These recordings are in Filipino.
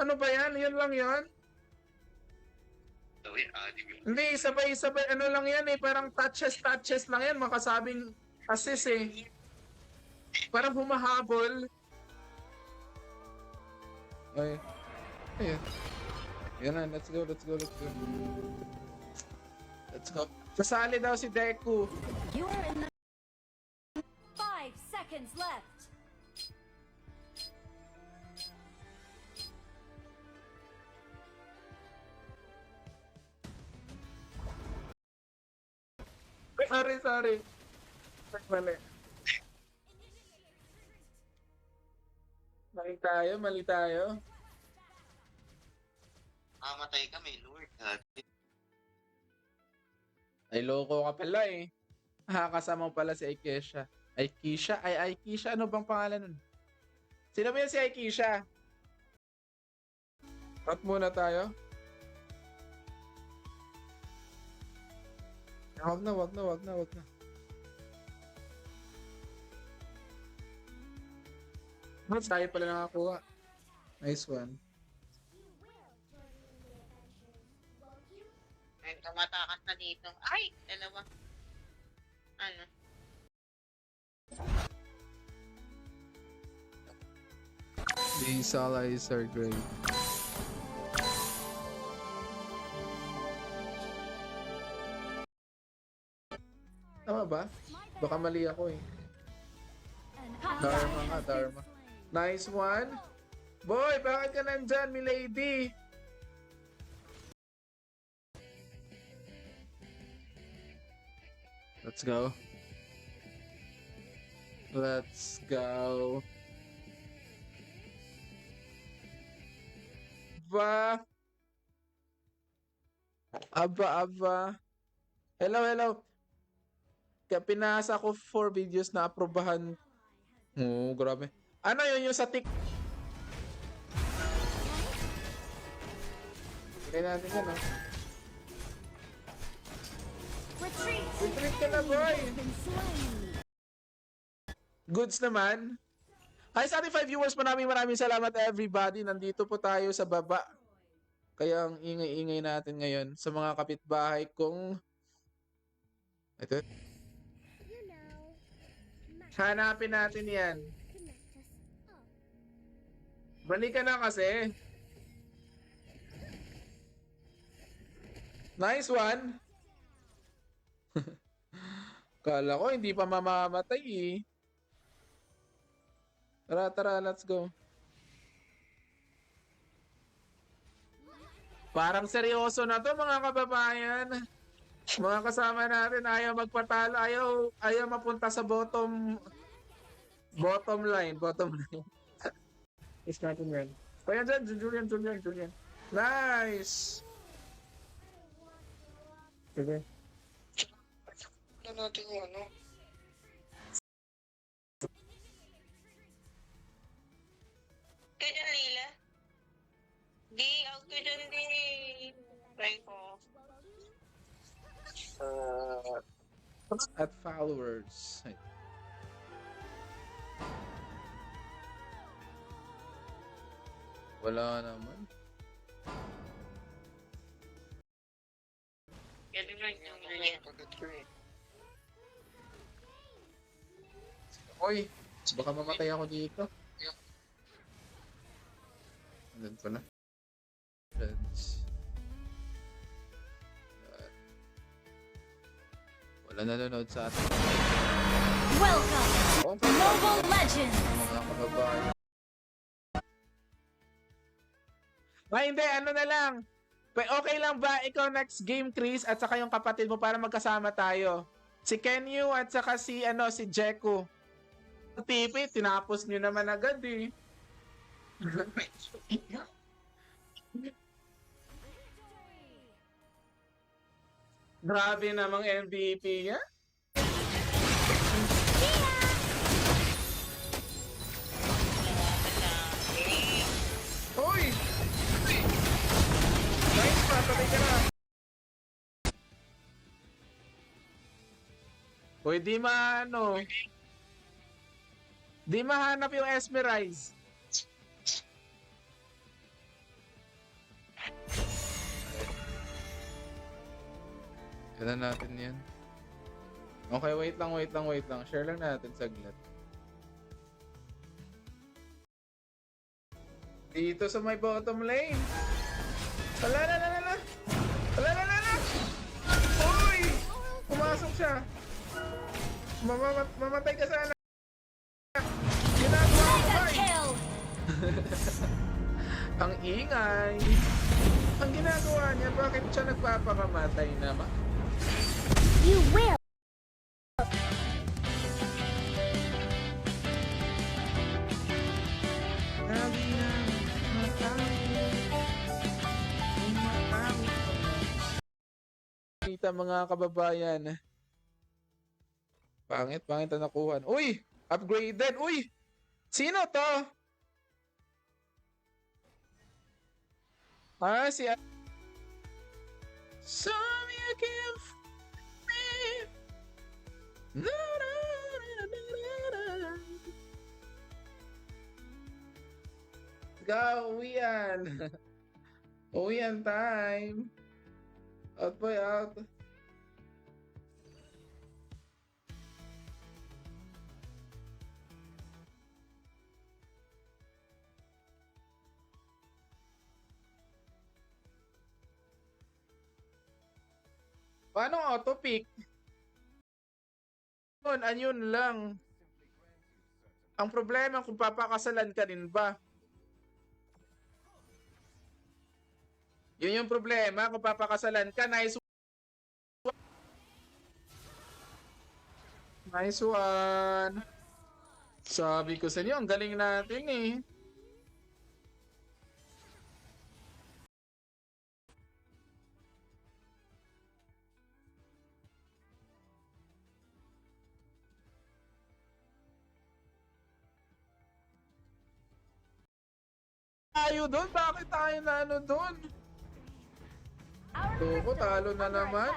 Ano ba yan? Yun lang yan? Hindi, sabay-sabay. Ano lang yan eh. Parang touches lang yan. Makasabing assist eh. Parang humahabol. Ay. Ayun. Yan na. Let's go. Let's go. Sasali daw si Deku. You are in the 5 seconds left. Sorry. Mali. Mali tayo. Mamatay ka, may lord. Ay, loko ka pala eh. Kasama mo pala si Aikisha. Aikisha? Ano bang pangalan nun? Sino ba yan si Aikisha? Cut muna tayo. Wag na. Mas tayo pala nakakuha. Nice one. Ay, tumatakas na dito. Ay, dalawa. Ano? These allies are great. Tama ba? Baka mali ako eh. Dharma. Nice one. Boy, bakit ka nandyan, milady? Let's go. Aba. Hello. Kaya pinasa ko 4 videos na aprobahan. Oh, grabe. Ano yun yung sa tik? Kaya natin yan, oh. Retreat ka na, boy! Goods naman. Hi sa ating 5 viewers, maraming salamat everybody. Nandito po tayo sa baba. Kaya ang ingay-ingay natin ngayon sa mga kapitbahay kong... Ito. Hanapin natin yan. Balik ka na kasi. Nice one. Kala ko hindi pa mamamatay eh. Tara, let's go. Parang seryoso na to mga kababayan. Mga kasama natin ayaw magpatalo, ayaw mapunta sa bottom line. It's not in red. Kaya dyan, Julian. Nice! Okay. Ano natin yung ano? Kaya dyan, Lila? Out ko dyan, di. Try ko. At followers. Wala naman. Ganun lang yung Lila. Oy, baka mamatay ako dito. Andun pa na. Friends. Wala nanonood sa atin. Welcome to Mobile Legends! Mga kababayan. Hindi, ano na lang. Okay lang ba ikaw next game, Chris, at saka yung kapatid mo para magkasama tayo? Si Kenyu at saka si Jeku. TV, tinapos nyo naman agad eh. Grabe namang MVP niya. Hoy! Nice pa, patay ka na. Hoy, di mahanap yung Esmerize. Yan na natin yan. Okay, wait lang. Share lang natin saglit. Dito sa may bottom lane. Ala. Uy! Pumasok siya. Mamatay ka sana. Ginagawa ko ba? Kill. Ang ingay. Ang ginagawa niya, bakit siya nagpapakamatay naman? You will. Kita mga kababayan. Pangit ang nakuha. Uy! Upgraded! Uy! Sino to? Si... Show me a gift. Go, uwian. Uwian time. Out boy, out. Paano auto-pick? Ayun lang. Ang problema kung papakasalan ka din ba? Yun yung problema kung papakasalan ka. Nice one. Sabi ko sa inyo, ang galing natin eh. Tayo doon? Bakit tayo na ano doon? Toko, talo na naman.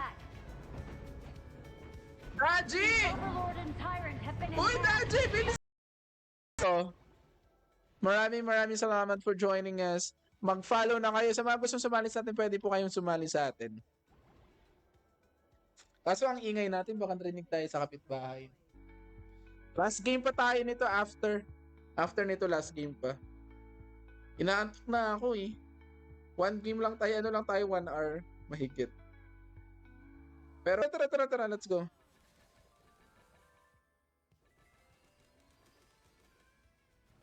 Daji! Overlord and Tyrant have been Uy, attacked. Daji! Bilis! So, maraming salamat for joining us. Mag-follow na kayo. Sa mga gustong sumali sa atin, pwede po kayong sumali sa atin. Kaso ang ingay natin, baka narinig tayo sa kapitbahay. Last game pa tayo nito after. After nito, last game pa. Inaantok na ako eh. One game lang tayo, 1 hour. Mahigit. Pero tara, let's go.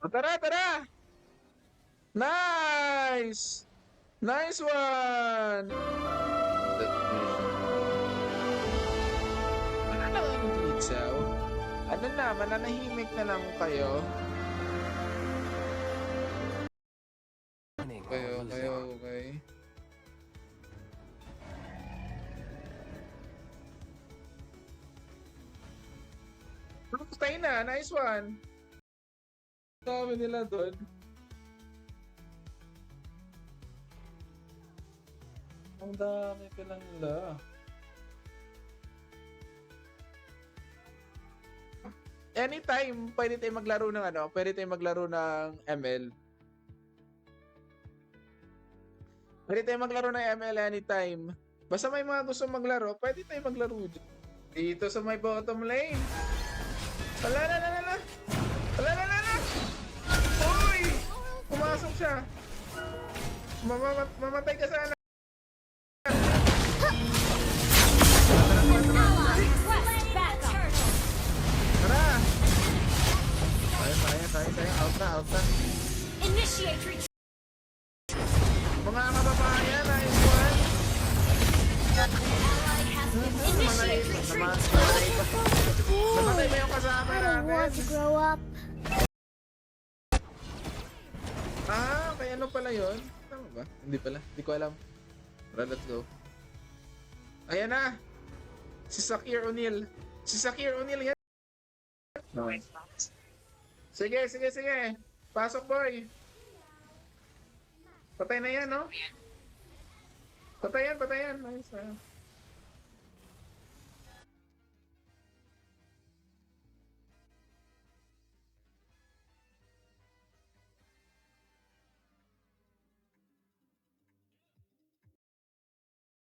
O, tara! Nice! Nice one! Wala na kang glitsaw. Ano na, mananahimik na lang kayo. Okay. Patay na, nice one. Dami nila doon. Ang dami pa lang nila. Anytime, pwede tayong maglaro ng ML. Pwede tayong maglaro ng ML anytime. Basta may mga gusto maglaro, pwede tayong maglaro dito sa may bottom lane. Ala. Uy! Pumasok siya. Mamatay ka sana. Request backup. Tara! Tayo. Out na. Initiate retreat. Mga kababayan, nice one. Ally has been initiate retreat. Namatay ba yung kasama I don't want to natin? grow up. Kaya ano pala yun? Tama ba? Hindi pala. Hindi ko alam. Tara, let's go. Ayan na. Si Shakir O'Neal yan. Sige. Pasok, boy. Patay na yan, no? Patayan. Nice.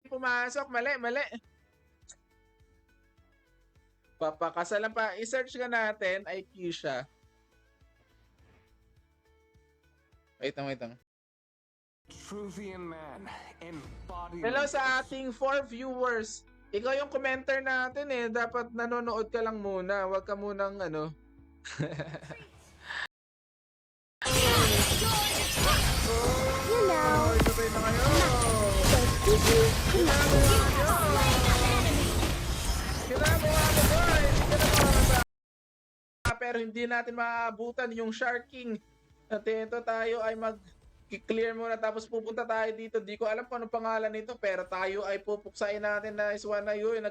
Pumasok, mali. Papakasalan pa. I-search ka natin ay Keisha. Wait lang. Truthian man, embodiment. Hello sa ating 4 viewers. Ikaw yung commenter natin eh. Dapat nanonood ka lang muna. Huwag ka munang ano. Oh, sabay na kayo. Ginagawa mo boy. Hindi ka na makakasa. Pero hindi natin maabutan yung sharking. At ito tayo ay clear muna tapos pupunta tayo dito. Di ko alam kung ano pangalan nito pero tayo ay pupuksain natin na iswa na yun.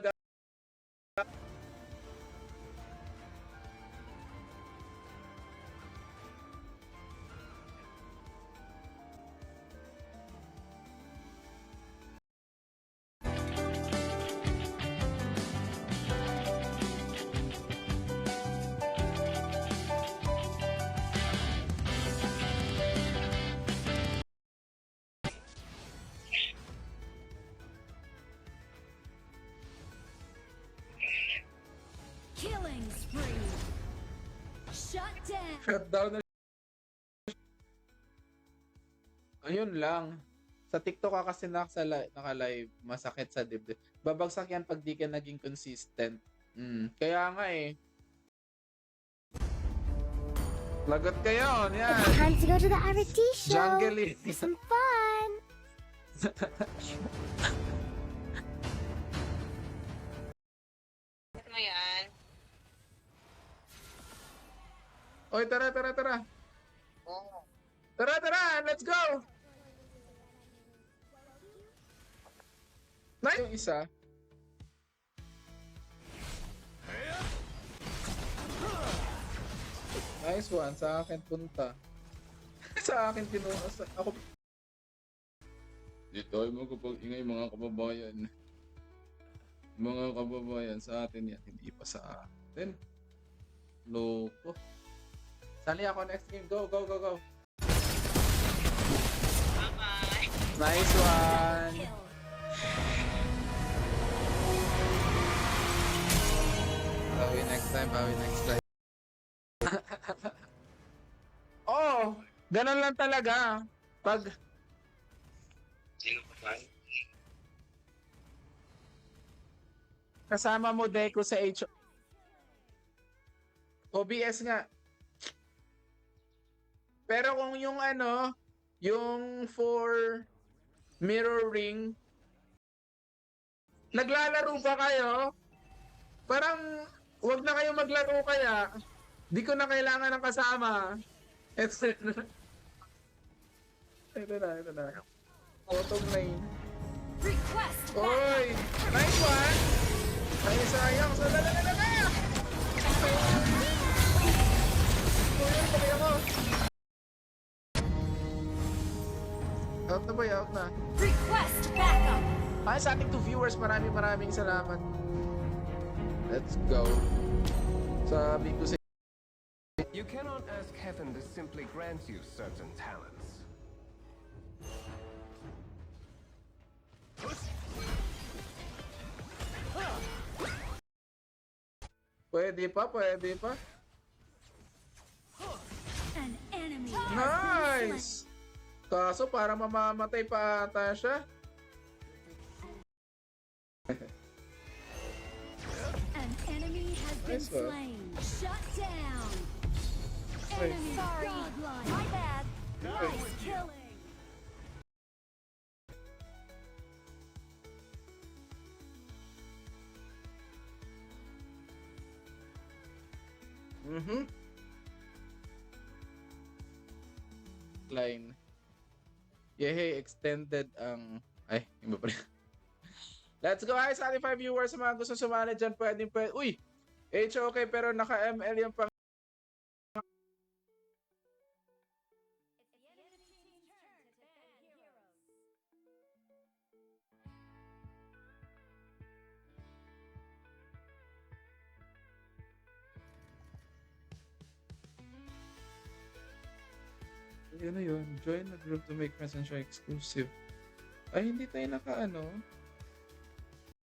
Killing spree. Shut down. Shutdown na. Ayun lang. Sa TikTok ka kasi naka-live, masakit sa dibdib. Babagsak yan pag di ka naging consistent. Kaya nga eh. Lagot kayo. Yan. It's time to go to the RT show Jungle eh. for some fun. Ano mo yan? Oy, tara. Oo. Tara, let's go! Nice! Yung isa. Nice one. Sa akin punta. Sa akin kinuha. Ako. Dito ay magpapag-ingay mga kababayan. Mga kababayan, sa atin yan. Hindi pa sa atin. Loko. Sali ako next game. Go. Bye-bye. Nice one. Bawi next time. Oh, ganun lang talaga. Pag Sino pa ba? kasama mo Deco sa OBS nga. Pero kung yung yung for mirroring, naglalaro ba kayo? Parang wag na kayo maglaro kaya. Di ko na kailangan ng kasama. Ito na. Bottom lane. Request back. Oy! Nice one! Ay, sayang. So, dala! Tuyol, pagay ako. Out na ba? Out na. Request backup. Ay, sa ating 2 viewers, maraming salamat. Let's go. Sabi ko sa You cannot ask heaven to simply grant you certain talents. Pwede pa. An enemy has been Nice! Kaso para mamamatay pa ata siya. slain. An enemy has been Nice one. slain. Shut down. Wait. Enemy godlike. My bad. Nice killing. Line. Yehey, extended ang... Ay, iba pa rin. Let's go guys, 5 viewers. Sa mga gusto sumali dyan, pwede. Uy! HOK pero naka-ML yung pang... Yun na yun. Join the group to make friends and share exclusive. Ay, hindi tayo naka